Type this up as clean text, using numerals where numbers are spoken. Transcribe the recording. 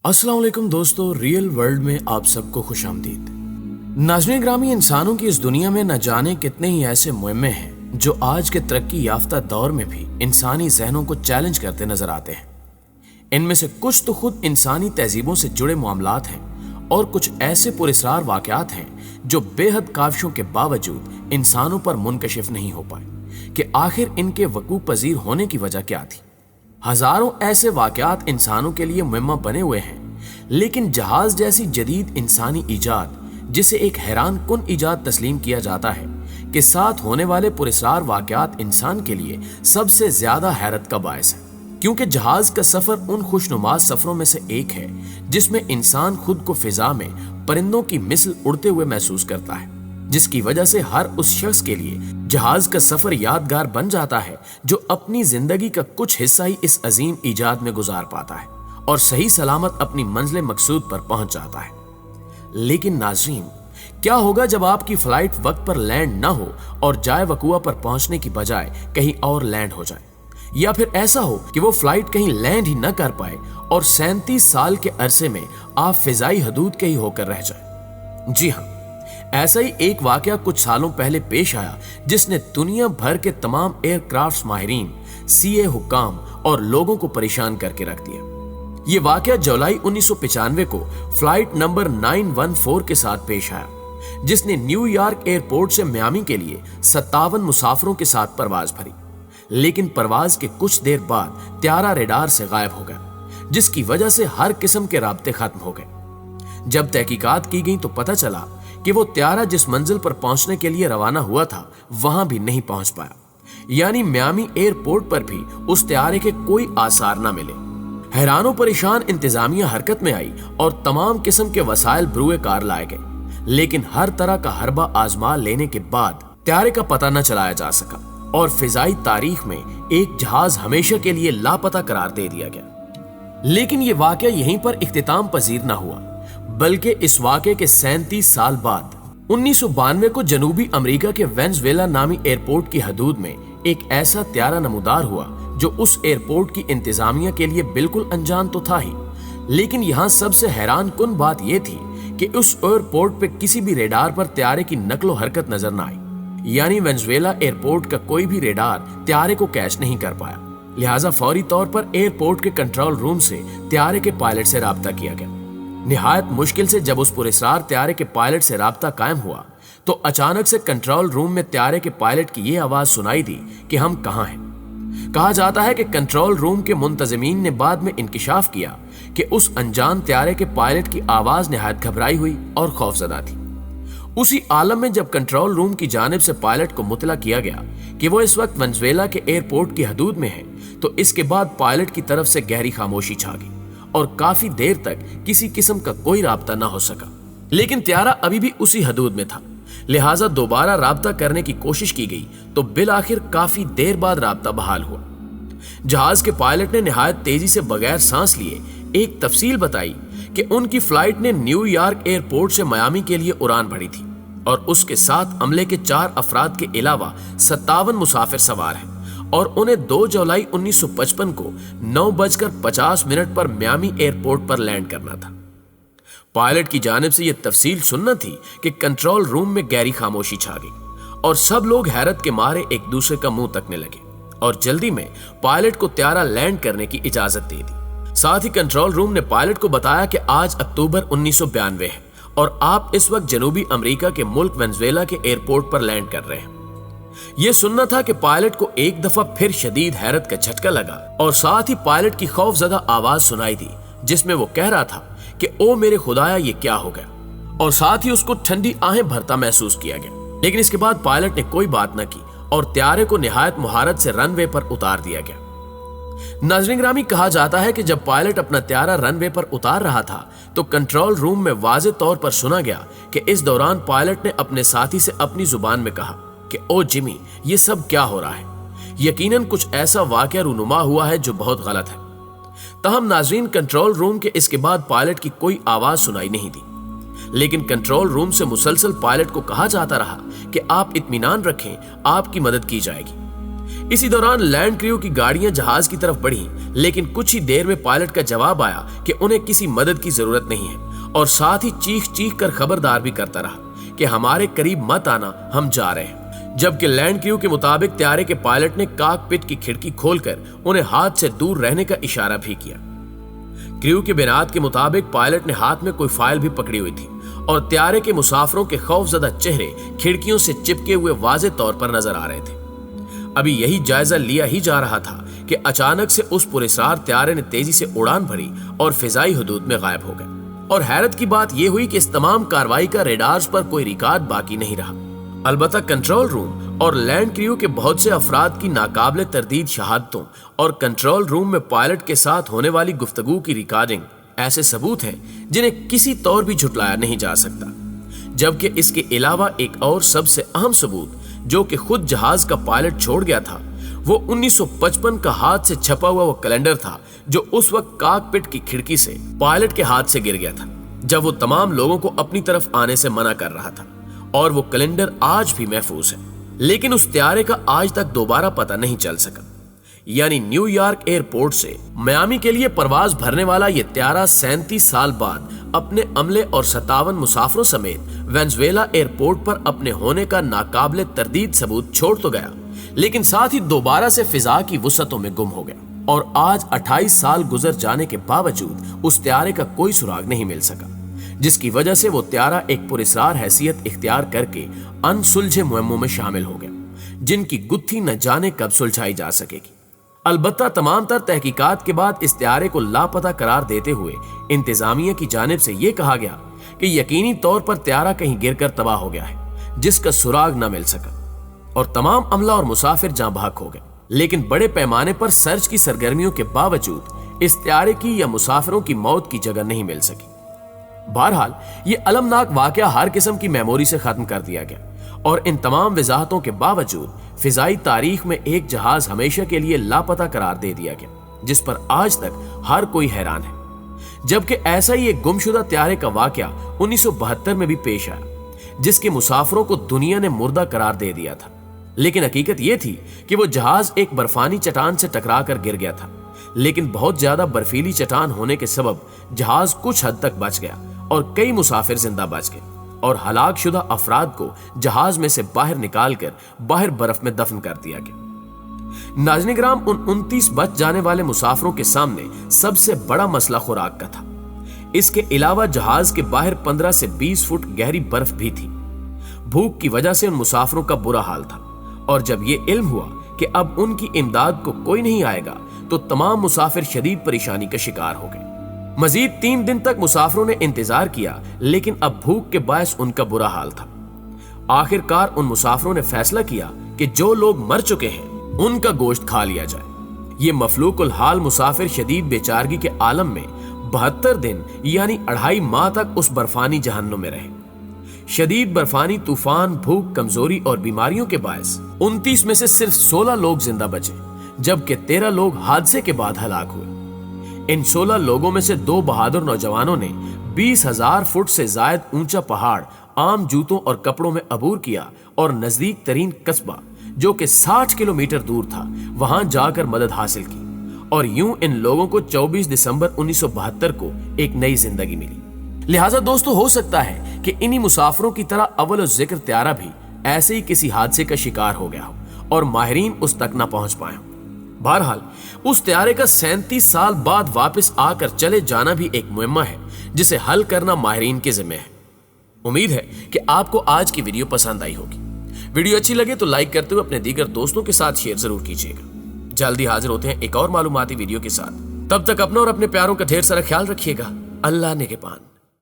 अस्सलाम वालेकुम दोस्तों, रियल वर्ल्ड में आप सबको खुश आमदीद। नाज़रीन ग्रामी, इंसानों की इस दुनिया में न जाने कितने ही ऐसे मुहिम्मे हैं जो आज के तरक्की याफ्ता दौर में भी इंसानी जहनों को चैलेंज करते नजर आते हैं। इनमें से कुछ तो खुद इंसानी तहजीबों से जुड़े मामलात हैं और कुछ ऐसे पुरस्रार वाक़यात हैं जो बेहद काविशों के बावजूद इंसानों पर मुनकशिफ नहीं हो पाए कि आखिर इनके वकूफ़ पजीर होने की वजह क्या थी। हजारों ऐसे वाक़यात इंसानों के लिए मुहिम्मा बने हुए हैं, लेकिन जहाज जैसी जदीद इंसानी ईजाद, जिसे एक हैरान कुन ईजाद तस्लीम किया जाता है, के साथ होने वाले पुरस्रार वाक़यात इंसान के लिए सबसे ज्यादा हैरत का बायस है। क्योंकि जहाज का सफर उन खुशनुमा सफरों में से एक है जिसमें इंसान खुद को फिजा में परिंदों की मिसल उड़ते हुए महसूस करता है, जिसकी वजह से हर उस शख्स के लिए जहाज का सफर यादगार बन जाता है जो अपनी जिंदगी का कुछ हिस्सा ही इस अजीम ईजाद में गुजार पाता है और सही सलामत अपनी मंजिल मकसूद पर पहुंच जाता है। लेकिन नाज़रीन, क्या होगा जब आपकी फ्लाइट वक्त पर लैंड ना हो और जाए वकुआ पर पहुंचने की बजाय कहीं और लैंड हो जाए, या फिर ऐसा हो कि वो फ्लाइट कहीं लैंड ही न कर पाए और 37 साल के अरसे में आप फिजाई हदूद के ही होकर रह जाए। जी हाँ, ऐसा ही एक वाकया कुछ सालों पहले पेश आया जिसने दुनिया भर के तमाम एयरक्राफ्ट माहिरीन, सीए हुक्काम और लोगों को परेशान करके रख दिया। ये वाकया जुलाई 1995 को फ्लाइट नंबर 914 के साथ पेश आया, जिसने न्यूयॉर्क एयरपोर्ट से मियामी के लिए 57 मुसाफिरों के साथ परवाज भरी। लेकिन परवाज के कुछ देर बाद त्यारा रेडार से गायब हो गया, जिसकी वजह से हर किस्म के राब्ते खत्म हो गए। जब तहकीकात की गई तो पता चला कि वो त्यारा जिस मंजिल पर पहुंचने के लिए रवाना हुआ था वहां भी नहीं पहुंच पाया, यानी मियामी एयरपोर्ट पर भी उस त्यारे के कोई आसार न मिले। हैरानो परेशान इंतजामिया हरकत में आई और तमाम किस्म के वसाइल ब्रुए कार लाए गए, लेकिन हर तरह का हरबा आजमा लेने के बाद त्यारे का पता न चलाया जा सका और फिजाई तारीख में एक जहाज हमेशा के लिए लापता करार दे दिया गया। लेकिन ये वाकया यहीं पर इख्तिताम पजीर न हुआ, बल्कि इस वाक़े के 37 साल बाद 1992 को जनूबी अमेरिका के वेनेजुएला नामी एयरपोर्ट की हदूद में एक ऐसा त्यारा नमूदार हुआ जो उस एयरपोर्ट की इंतजामिया के लिए बिल्कुल अनजान तो था ही, लेकिन यहाँ सबसे हैरान कुन बात यह थी कि उस एयरपोर्ट पे किसी भी रेडार पर त्यारे की नकलो हरकत नजर न आई, यानी वेनेजुएला एयरपोर्ट का कोई भी रेडार त्यारे को कैच नहीं कर पाया। लिहाजा फौरी तौर पर एयरपोर्ट के कंट्रोल रूम से त्यारे के पायलट से राब्ता किया गया। निहायत मुश्किल से जब उस पुरस्रार त्यारे के पायलट से राब्ता कायम हुआ तो अचानक से कंट्रोल रूम में त्यारे के पायलट की ये आवाज सुनाई दी कि हम कहाँ हैं। कहा जाता है कि कंट्रोल रूम के मुंतजिमीन ने बाद में इंकिशाफ किया कि उस अनजान त्यारे के पायलट की आवाज निहायत घबराई हुई और खौफजदा थी। उसी आलम में जब कंट्रोल रूम की जानिब से पायलट को मुतला किया गया कि वो इस वक्त वेनेजुएला के एयरपोर्ट की हदूद में है, तो इसके बाद पायलट की तरफ से गहरी खामोशी छा गई और काफी देर तक किसी किस्म का कोई राब्ता ना हो सका। लेकिन त्यारा अभी भी उसी हदूद में था, लिहाजा दोबारा राब्ता करने की कोशिश की गई तो बिल आखिर काफी देर बाद राब्ता बहाल हुआ। जहाज के पायलट ने निहायत तेजी से बगैर सांस लिए एक तफसील बताई कि उनकी फ्लाइट ने न्यूयॉर्क एयरपोर्ट से मियामी के लिए उड़ान भरी थी और उसके साथ अमले के 4 अफराद के अलावा 57 मुसाफिर सवार हैं और उन्हें 2 जुलाई 1955 को 9:50 पर मियामी एयरपोर्ट पर लैंड करना था। पायलट की जानिब से यह तफसील सुनना थी कि कंट्रोल रूम में गहरी खामोशी छा गई और सब लोग हैरत के मारे एक दूसरे का मुंह तकने लगे और जल्दी में पायलट को त्यारा लैंड करने की इजाजत दे दी। साथ ही कंट्रोल रूम ने पायलट को बताया कि आज अक्टूबर 1992 है और आप इस वक्त जनूबी अमेरिका के मुल्क वेनेजुएला के एयरपोर्ट पर लैंड कर रहे हैं। यह सुनना था कि पायलट को एक दफा फिर शदीद हैरत का झटका लगा और साथ ही पायलट की खौफजदा आवाज सुनाई दी जिसमें वो कह रहा था कि ओ मेरे खुदाया ये क्या हो गया, और साथ ही उसको ठंडी आहें भरता महसूस किया गया। लेकिन इसके बाद पायलट ने कोई बात न की और त्यारे को निहायत मुहारत से रनवे पर उतार दिया गया। नाज़रीन ग्रामी, कहा जाता है कि जब पायलट अपना त्यारा रनवे पर उतार रहा था तो कंट्रोल रूम में वाज़े तौर पर सुना गया कि इस दौरान पायलट ने अपने साथी से अपनी जुबान में कहा कि ओ जिमी, ये सब क्या हो रहा है, यकीनन कुछ ऐसा वाक़या रूनुमा हुआ है जो बहुत गलत है। तहम नाज़रीन, कंट्रोल रूम के इसके बाद पायलट की कोई आवाज सुनाई नहीं दी, लेकिन कंट्रोल रूम से मुसलसल पायलट को कहा जाता रहा कि आप इत्मीनान रखें, आपकी मदद की जाएगी। इसी दौरान लैंड क्रू की गाड़ियां जहाज की तरफ बढ़ी, लेकिन कुछ ही देर में पायलट का जवाब आया कि उन्हें किसी मदद की जरूरत नहीं है, और साथ ही चीख चीख कर खबरदार भी करता रहा कि हमारे करीब मत आना, हम जा रहे हैं। जबकि लैंड क्रू के मुताबिक त्यारे के पायलट ने कॉकपिट की खिड़की खोलकर उन्हें हाथ से दूर रहने का इशारा भी किया। क्रू के बयान के मुताबिक पायलट ने हाथ में कोई फाइल भी पकड़ी हुई थी और त्यारे के मुसाफिरों के खौफजदा चेहरे खिड़कियों से चिपके हुए वाज़ेह तौर पर नजर आ रहे थे। अभी यही जायजा लिया ही जा रहा था कि अचानक से उस पुरस्कार त्यारे ने तेजी से उड़ान भरी और फिजाई हुदूद में गायब हो गए। और हैरत की बात यह हुई कि इस तमाम कार्रवाई का रेडार्स पर कोई रिकॉर्ड बाकी नहीं रहा। अलबत्ता कंट्रोल रूम और लैंड क्रू के बहुत से अफराद की नाकाबिले तरदीद शहादतों और कंट्रोल रूम में पायलट के साथ होने वाली गुफ्तगू की रिकॉर्डिंग ऐसे सबूत हैं जिन्हें किसी तौर भी झुटलाया नहीं जा सकता। जबकि इसके अलावा एक और सबसे अहम सबूत जो कि खुद जहाज का पायलट छोड़ गया था, वो 1955 का हाथ से छपा हुआ वो कैलेंडर था जो उस वक्त कॉकपिट की खिड़की से पायलट के हाथ से गिर गया था, जब वो तमाम लोगों को अपनी तरफ आने से मना कर रहा था। और वो कैलेंडर आज भी महफूज है, लेकिन उस त्यारे का आज तक दोबारा पता नहीं चल सका। यानी न्यूयॉर्क एयरपोर्ट से मियामी के लिए परवाज भरने वाला ये त्यारा 37 साल बाद अपने अमले और 57 मुसाफिरों समेत वेनेजुएला एयरपोर्ट पर अपने होने का नाकाबिले तरदीद सबूत छोड़ तो गया, लेकिन साथ ही दोबारा से फिजा की वुसअतों में गुम हो गया। और आज 28 साल गुजर जाने के बावजूद उस त्यारे का कोई सुराग नहीं मिल सका, जिसकी वजह से वो त्यारा एक पुरस्कार हैसियत इख्तियार करके अनसुलझे मुहिम्मों में शामिल हो गया, जिनकी गुत्थी न जाने कब सुलझाई जा सकेगी। अलबत्ता तमाम तर तहकीकात के बाद इस त्यारे को लापता करार देते हुए इंतजामिया की जानिब से यह कहा गया कि यकीनी तौर पर त्यारा कहीं गिरकर तबाह हो गया है, जिसका सुराग न मिल सका, और तमाम अमला और मुसाफिर जां बहक हो गए। लेकिन बड़े पैमाने पर सर्च की सरगर्मियों के बावजूद इस त्यारे की या मुसाफिरों की मौत की जगह नहीं मिल सकी। बहरहाल ये अलमनाक वाकया हर किस्म की मेमोरी से खत्म कर दिया गया, और इन तमाम वजाहतों के बावजूद फिजाई तारीख में एक जहाज हमेशा के लिए लापता करार दे दिया गया, जिस पर आज तक हर कोई हैरान है। जबकि ऐसा ही एक गुमशुदा त्यारे का वाकया 1972 में भी पेश आया, जिसके मुसाफिरों को दुनिया ने मुर्दा करार दे दिया था। लेकिन हकीकत यह थी कि वो जहाज एक बर्फानी चट्टान से टकरा कर गिर गया था, लेकिन बहुत ज्यादा बर्फीली चट्टान होने के सबब जहाज कुछ हद तक बच गया और कई मुसाफिर जिंदा बच गए, और हलाक शुदा अफराद को जहाज में से बाहर निकालकर बाहर बर्फ में दफन कर दिया गया। नाज़रीन किराम, उन 29 बच जाने वाले मुसाफिरों के सामने सबसे बड़ा मसला खुराक का था। इसके अलावा जहाज के बाहर 15 से 20 फुट गहरी बर्फ भी थी। भूख की वजह से उन मुसाफिरों का बुरा हाल था, और जब ये इल्म हुआ कि अब उनकी इमदाद को कोई नहीं आएगा, तो तमाम मुसाफिर शदीद परेशानी का शिकार हो गए। मजीद 3 दिन तक मुसाफिरों ने इंतजार किया, लेकिन अब भूख के बायस उनका बुरा हाल था। आखिरकार उन मुसाफिरों ने फैसला किया कि जो लोग मर चुके हैं उनका गोश्त खा लिया जाए। ये मफलूकुल हाल मुसाफिर शदीद बेचारगी के आलम में 72 दिन यानी 2.5 माह तक उस बर्फानी जहन्नुम में रहे। शदीद बर्फानी तूफान, भूख, कमजोरी और बीमारियों के बायस 29 में से सिर्फ 16 लोग जिंदा बचे, जबकि 13 लोग हादसे के बाद हलाक हुए। इन 16 लोगों में से 2 बहादुर नौजवानों ने 20,000 फुट से जायद ऊंचा पहाड़ आम जूतों और कपड़ों में अबूर किया और नजदीक तरीन कस्बा जो कि 60 किलोमीटर दूर था वहां जाकर मदद हासिल की, और यूं इन लोगों को 24 दिसंबर 1972 को एक नई जिंदगी मिली। लिहाजा दोस्तों, हो सकता है कि इन्हीं मुसाफिरों की तरह अव्वल जिक्र त्यारा भी ऐसे ही किसी हादसे का शिकार हो गया हो और माहिरीन उस तक न पहुंच पाए हो। बहरहाल उस त्यारे का 37 साल बाद वापस आकर चले जाना भी एक मुहिम्मा है जिसे हल करना माहिरीन के जिम्मे है। उम्मीद है कि आपको आज की वीडियो पसंद आई होगी। वीडियो अच्छी लगे तो लाइक करते हुए अपने दीगर दोस्तों के साथ शेयर जरूर कीजिएगा। जल्दी हाजिर होते हैं एक और मालूमाती वीडियो के साथ। तब तक अपना और अपने प्यारों का ढेर सारा ख्याल रखिएगा। अल्लाह ने के पान।